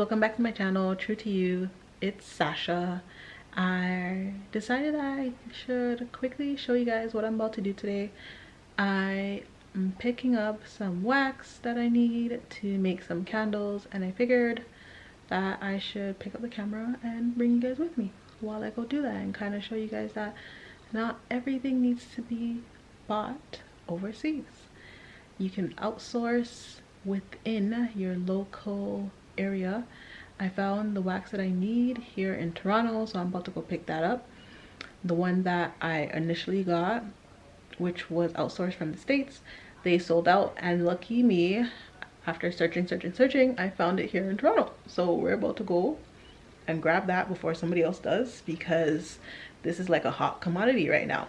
welcome back to my channel. True to you, it's Sasha. I decided I should quickly show you guys what I'm about to do today. I am picking up some wax that I need to make some candles, and I figured that I should pick up the camera and bring you guys with me while I go do that and kind of show you guys that not everything needs to be bought overseas. You can outsource within your local area. I found the wax that I need here in Toronto, so I'm about to go pick that up. The one that I initially got, which was outsourced from the States, they sold out, and lucky me, after searching, I found it here in Toronto. So we're about to go and grab that before somebody else does, because this is like a hot commodity right now.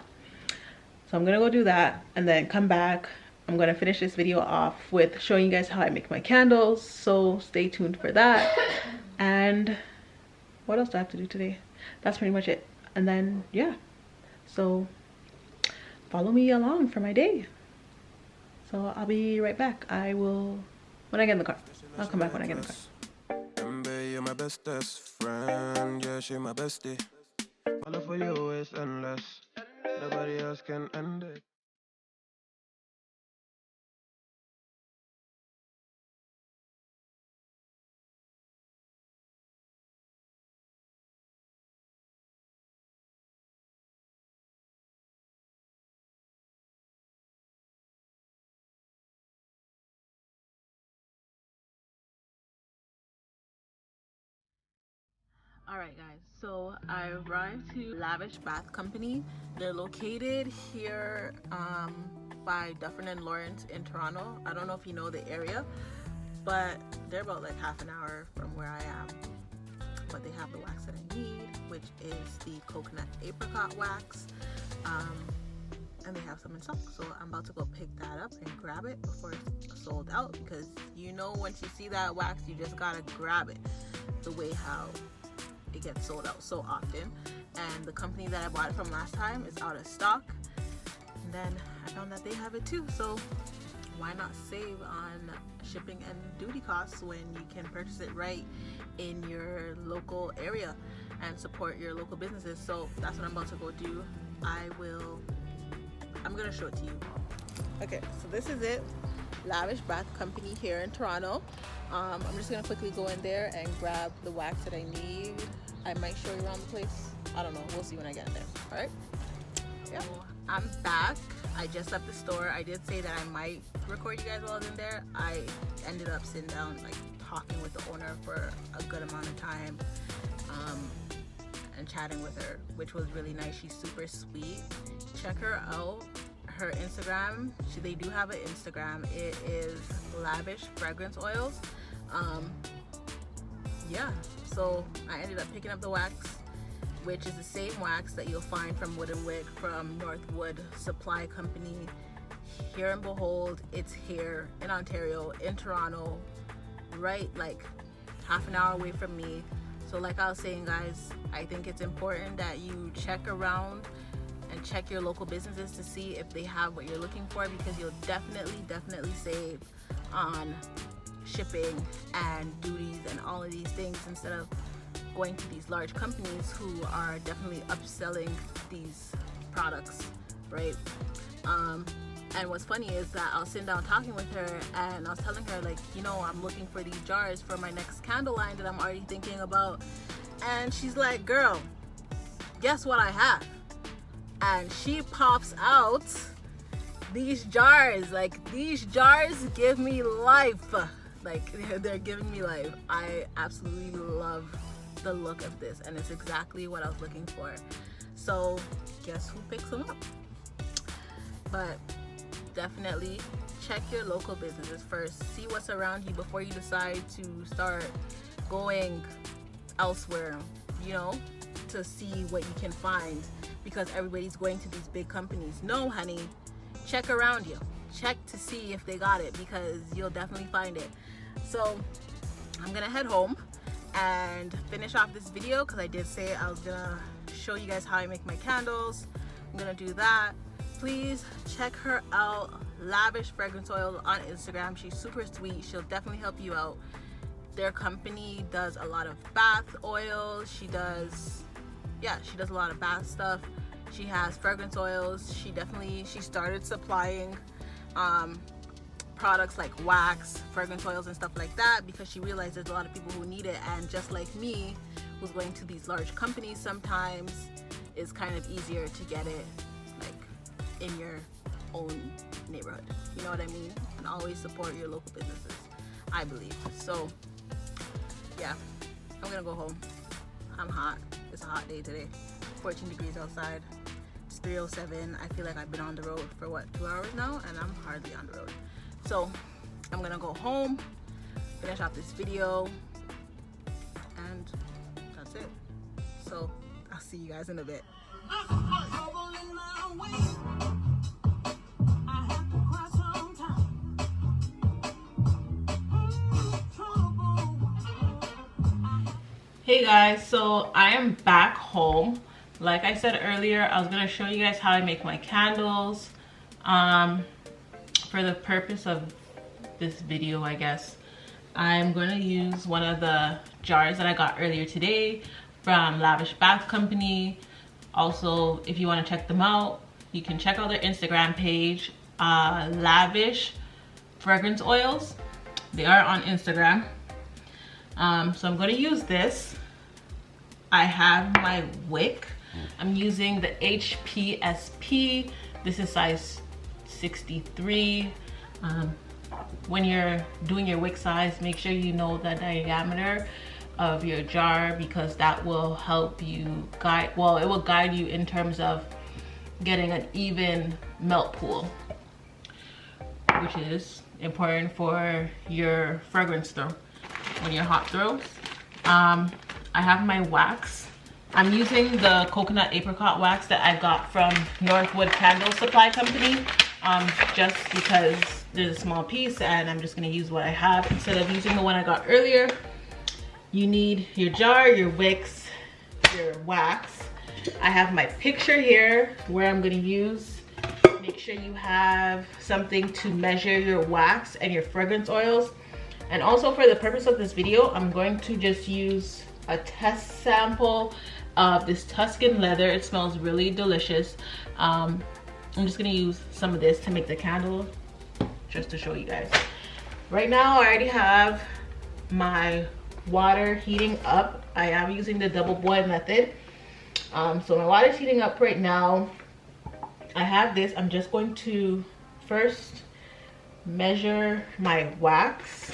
So I'm gonna go do that and then come back. I'm gonna finish this video off with showing you guys how I make my candles, so stay tuned for that. And what else do I have to do today? That's pretty much it. And then yeah, so follow me along for my day. So I'll be right back. I will when I get in the car. I'll come back when I get in the car. You're my bestest friend, yeah, she my bestie. My love for you is endless. Nobody else can end it. Alright guys, so I arrived to Lavish Bath Company. They're located here by Dufferin and Lawrence in Toronto. I don't know if you know the area, but they're about like half an hour from where I am. But they have the wax that I need, which is the coconut apricot wax. And they have some in stock, so I'm about to go pick that up and grab it before it's sold out, because you know once you see that wax you just gotta grab it, the way how it gets sold out so often. And the company that I bought it from last time is out of stock, and then I found that they have it too, so why not save on shipping and duty costs when you can purchase it right in your local area and support your local businesses. So that's what I'm about to go do. I'm gonna show it to you. Okay, so this is it. Lavish Bath Company here in Toronto. I'm just gonna quickly go in there and grab the wax that I need. I might show you around the place. I don't know, we'll see when I get in there. All right, yeah. So I'm back. I just left the store. I did say that I might record you guys while I was in there. I ended up sitting down, like talking with the owner for a good amount of time, and chatting with her, which was really nice. She's super sweet. Check her out. Her Instagram, they do have an Instagram. It is Lavish Fragrance Oils. Yeah, so I ended up picking up the wax, which is the same wax that you'll find from Wood & Wick from Northwood Supply Company here in Behold. It's here in Ontario, in Toronto, right like half an hour away from me. So like I was saying guys, I think it's important that you check around and check your local businesses to see if they have what you're looking for, because you'll definitely save on shipping and duties and all of these things, instead of going to these large companies who are definitely upselling these products, right? And what's funny is that I was sitting down talking with her, and I was telling her, like, you know, I'm looking for these jars for my next candle line that I'm already thinking about. And she's like, girl, guess what I have? And she pops out these jars. Like, these jars give me life. Like, they're giving me life. I absolutely love the look of this, and it's exactly what I was looking for. So guess who picks them up? But definitely check your local businesses first. See what's around you before you decide to start going elsewhere, you know, to see what you can find, because everybody's going to these big companies. No, honey, check around you. Check to see if they got it, because you'll definitely find it. So I'm gonna head home and finish off this video, because I did say I was gonna show you guys how I make my candles. I'm gonna do that. Please check her out, Lavish Fragrance Oil, on Instagram. She's super sweet. She'll definitely help you out. Their company does a lot of bath oils. She does a lot of bath stuff. She has fragrance oils. She started supplying products like wax, fragrance oils and stuff like that, because she realized there's a lot of people who need it. And just like me, who's going to these large companies, sometimes it's kind of easier to get it like in your own neighborhood. You know what I mean? And always support your local businesses, I believe. So yeah, I'm gonna go home. I'm hot. It's a hot day today. 14 degrees outside. It's 3:07. I feel like I've been on the road for what, 2 hours now, and I'm hardly on the road. So I'm gonna go home, finish off this video, and that's it. So I'll see you guys in a bit. Hey guys, so I am back home. Like I said earlier, I was gonna show you guys how I make my candles. For the purpose of this video, I guess, I'm gonna use one of the jars that I got earlier today from Lavish Bath Company. Also, if you want to check them out, you can check out their Instagram page, Lavish Fragrance Oils. They are on Instagram. So I'm going to use this. I have my wick. I'm using the HPSP. This is size 63. When you're doing your wick size, make sure you know the diameter of your jar, because that will help you guide, well, it will guide you in terms of getting an even melt pool, which is important for your fragrance throw when you're hot throws. I have my wax. I'm using the coconut apricot wax that I got from Northwood Candle Supply Company, just because there's a small piece and I'm just gonna use what I have instead of using the one I got earlier. You need your jar, your wicks, your wax. I have my picture here where I'm gonna use. Make sure you have something to measure your wax and your fragrance oils. And also, for the purpose of this video, I'm going to just use a test sample of this Tuscan leather. It smells really delicious. I'm just gonna use some of this to make the candle, just to show you guys. Right now, I already have my water heating up. I am using the double boil method. So my water's heating up right now. I have this. I'm just going to first measure my wax.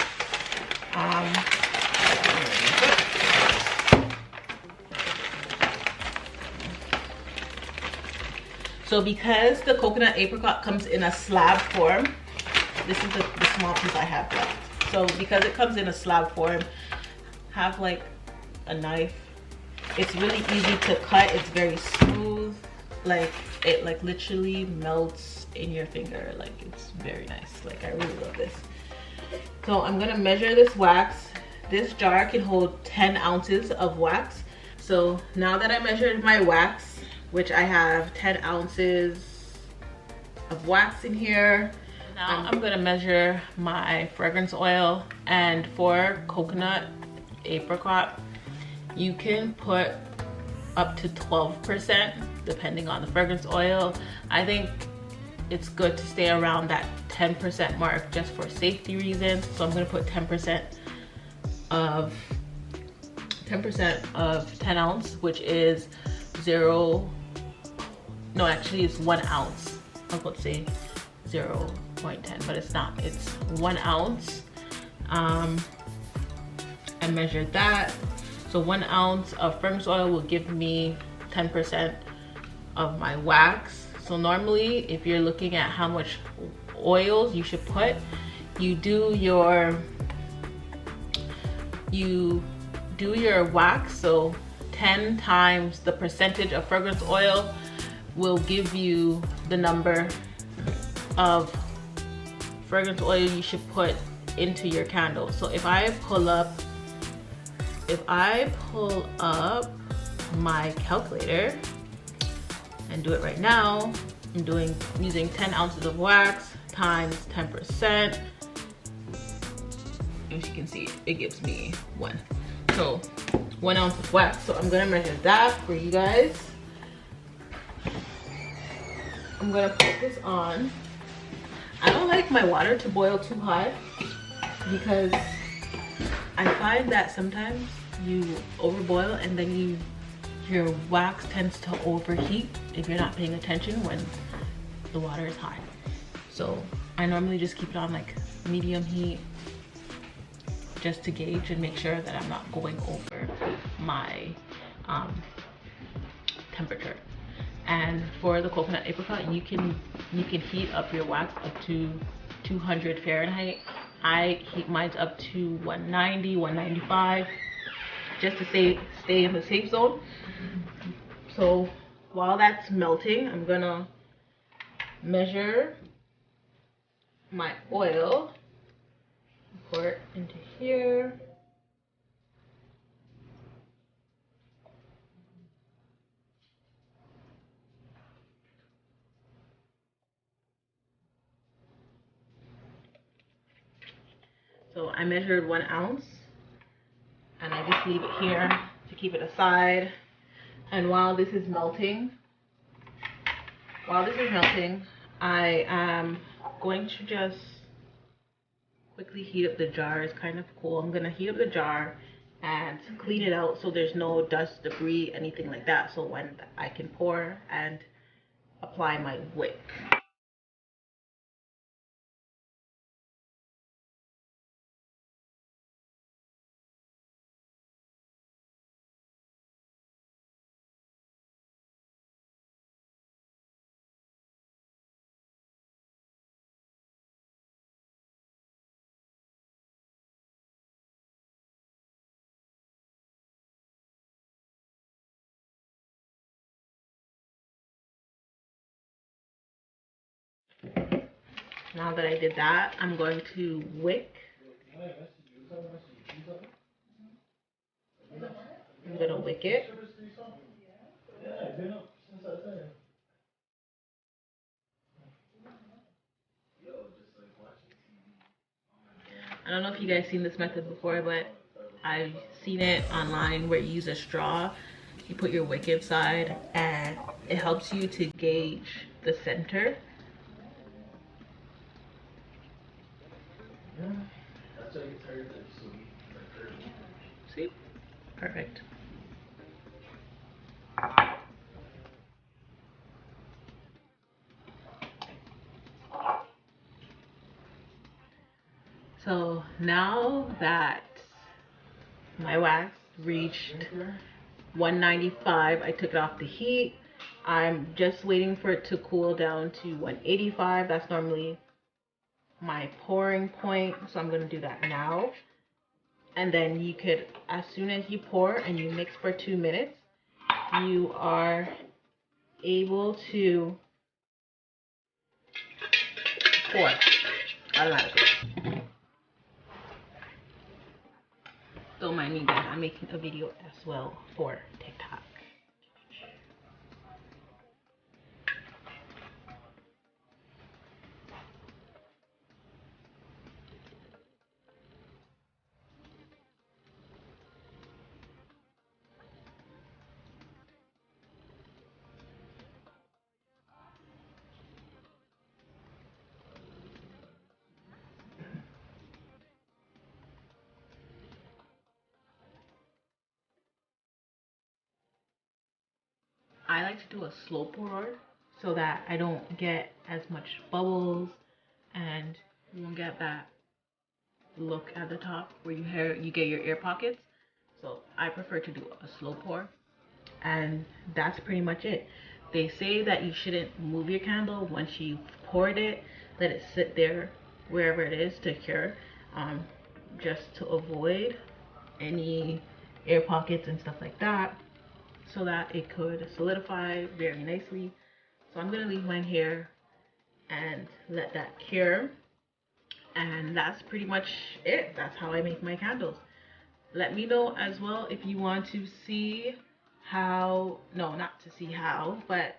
So because the coconut apricot comes in a slab form, this is the small piece I have left. So because it comes in a slab form, have like a knife. It's really easy to cut. It's very smooth. Like it like literally melts in your finger. Like it's very nice. Like I really love this. So I'm gonna measure this wax. This jar can hold 10 ounces of wax. So now that I measured my wax, which I have 10 ounces of wax in here, now I'm gonna measure my fragrance oil. And for coconut apricot, you can put up to 12% depending on the fragrance oil. I think it's good to stay around that 10% mark just for safety reasons. So I'm gonna put 10% of 10 ounce, which is it's 1 ounce. I was about to say 0.10, but it's not. It's 1 ounce. I measured that. So 1 ounce of fragrance oil will give me 10% of my wax. So normally, if you're looking at how much oils you should put, you do your wax. So 10 times the percentage of fragrance oil will give you the number of fragrance oil you should put into your candle. So if I pull up my calculator and do it right now, I'm using 10 ounces of wax times 10%. as you can see, it gives me 1 ounce of wax. So I'm gonna measure that for you guys. I'm gonna put this on. I don't like my water to boil too hot because I find that sometimes you overboil and then your wax tends to overheat if you're not paying attention when the water is hot. So I normally just keep it on like medium heat just to gauge and make sure that I'm not going over my temperature. And for the coconut apricot, you can heat up your wax up to 200 Fahrenheit. I heat mine up to 190, 195, just to stay in the safe zone. So while that's melting, I'm gonna measure my oil, pour it into here. So I measured 1 ounce, and I just leave it here to keep it aside. And while this is melting, I am going to just quickly heat up the jar. It's kind of cool. I'm gonna heat up the jar and clean it out so there's no dust, debris, anything like that. So when I can pour and apply my wick. Now that I did that, I'm going to wick. I'm gonna wick it. I don't know if you guys seen this method before, but I've seen it online where you use a straw. You put your wick inside and it helps you to gauge the center. See? Perfect. So now that my wax reached 195, I took it off the heat. I'm just waiting for it to cool down to 185. That's normally my pouring point, so I'm going to do that now. And then you could, as soon as you pour and you mix for 2 minutes, you are able to pour automatically. Don't mind me guys, I'm making a video as well for TikTok. I like to do a slow pour so that I don't get as much bubbles and you won't get that look at the top where you get your air pockets. So I prefer to do a slow pour, and that's pretty much it. They say that you shouldn't move your candle once you've poured it. Let it sit there wherever it is to cure, just to avoid any air pockets and stuff like that, so that it could solidify very nicely. So I'm gonna leave mine here and let that cure. And that's pretty much it. That's how I make my candles. Let me know as well if you want to see how, no, not to see how, but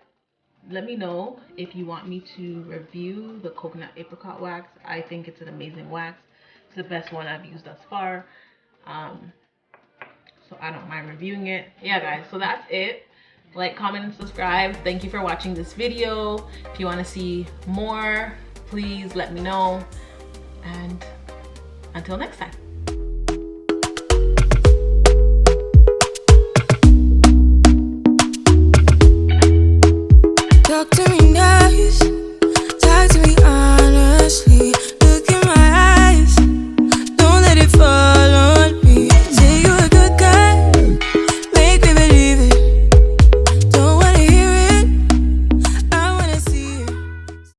let me know if you want me to review the coconut apricot wax. I think it's an amazing wax. It's the best one I've used thus far. So I don't mind reviewing it. Yeah, guys, so that's it. Like, comment, and subscribe. Thank you for watching this video. If you want to see more, please let me know. And until next time.